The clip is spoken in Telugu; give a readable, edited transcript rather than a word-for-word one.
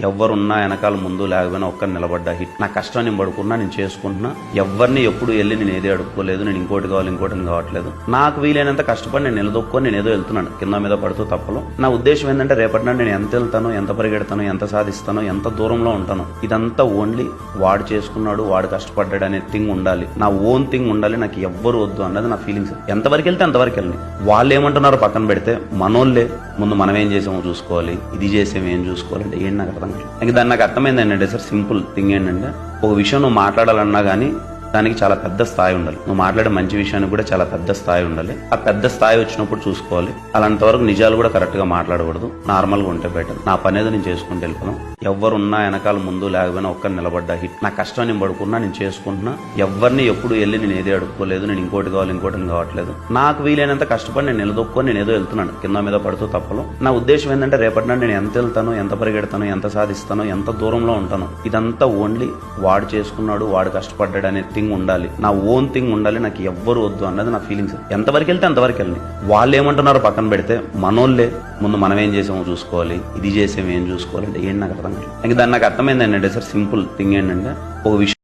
ఎవరున్నా వెనకాల ముందు లేకపోయినా ఒక్కరు నిలబడ్డా హిట్. నా కష్టం నేను పడుకున్నా, నేను చేసుకుంటున్నా. ఎవరిని ఎప్పుడు వెళ్ళి నేను ఏది అడుక్కోలేదు. నేను ఇంకోటి కావాలి ఇంకోటి కావట్లేదు. నాకు వీలైనంత కష్టపడి నేను నిలదొక్కుని నేను ఏదో వెళ్తున్నాను కింద మీద పడుతూ తప్పలో. నా ఉద్దేశం ఏంటంటే రేపటి నాడు నేను ఎంత వెళ్తానో, ఎంత పరిగెడతానో, ఎంత సాధిస్తానో, ఎంత దూరంలో ఉంటానో ఇదంతా ఓన్లీ వాడు చేసుకున్నాడు, వాడు కష్టపడ్డాడు అనే థింగ్ ఉండాలి. నా ఓన్ థింగ్ ఉండాలి. నాకు ఎవ్వరు వద్దు అన్నది నా ఫీలింగ్స్. ఎంతవరకు వెళ్తే అంతవరకు వెళ్ళి వాళ్ళు ఏమంటున్నారో పక్కన పెడితే మనోళ్ళే ముందు మనం ఏం చేసామో చూసుకోవాలి, ఇది చేసామో ఏం చూసుకోవాలంటే ఏంటి నాకు అర్థం కాదు. ఇంక దాన్ని నాకు అర్థమైంది ఏంటంటే సార్, సింపుల్ థింగ్ ఏంటంటే ఒక విషయం నువ్వు మాట్లాడాలన్నా కానీ దానికి చాలా పెద్ద స్థాయి ఉండాలి. నువ్వు మాట్లాడే మంచి విషయానికి కూడా చాలా పెద్ద స్థాయి ఉండాలి. ఆ పెద్ద స్థాయి వచ్చినప్పుడు చూసుకోవాలి. అలాంటి వరకు నిజాలు కూడా కరెక్ట్ గా మాట్లాడకూడదు. నార్మల్ గా ఉంటే బెటర్. నా పని ఏదో నేను చేసుకుంటూ వెళ్ళిపోను. ఎవరున్నా వెనకాల ముందు లేకపోయినా ఒక్కరు నిలబడ్డా హిట్. నా కష్టం నేను పడుకున్నా, నేను చేసుకుంటున్నా. ఎవరిని ఎప్పుడు వెళ్ళి నేను ఏది అడుక్కోలేదు. నేను ఇంకోటి కావాలి ఇంకోటి కావట్లేదు. నాకు వీలైనంత కష్టపడి నేను నిలదొక్కుని నేను ఏదో వెళ్తున్నాను కింద మీద పడుతూ తప్పలో. నా ఉద్దేశం ఏంటంటే రేపటి నాడు నేను ఎంత వెళ్తానో, ఎంత పరిగెడతానో, ఎంత సాధిస్తానో, ఎంత దూరంలో ఉంటానో ఇదంతా ఓన్లీ వాడు చేసుకున్నాడు, వాడు కష్టపడ్డాడు అనే థింగ్ ఉండాలి. నా ఓన్ థింగ్ ఉండాలి. నాకు ఎవ్వరు వద్దు అన్నది నా ఫీలింగ్స్. ఎంతవరకు వెళ్తే అంతవరకు వెళ్ళి వాళ్ళు ఏమంటున్నారో పక్కన పెడితే మనోళ్ళే ముందు మనం ఏం చేసామో చూసుకోవాలి, ఇది చేసామో ఏం చూసుకోవాలంటే ఏంటి నాకు అర్థం కాదు. ఇంక దాన్ని నాకు అర్థమైంది ఏంటంటే సార్, సింపుల్ థింగ్ ఏంటంటే ఒక విషయం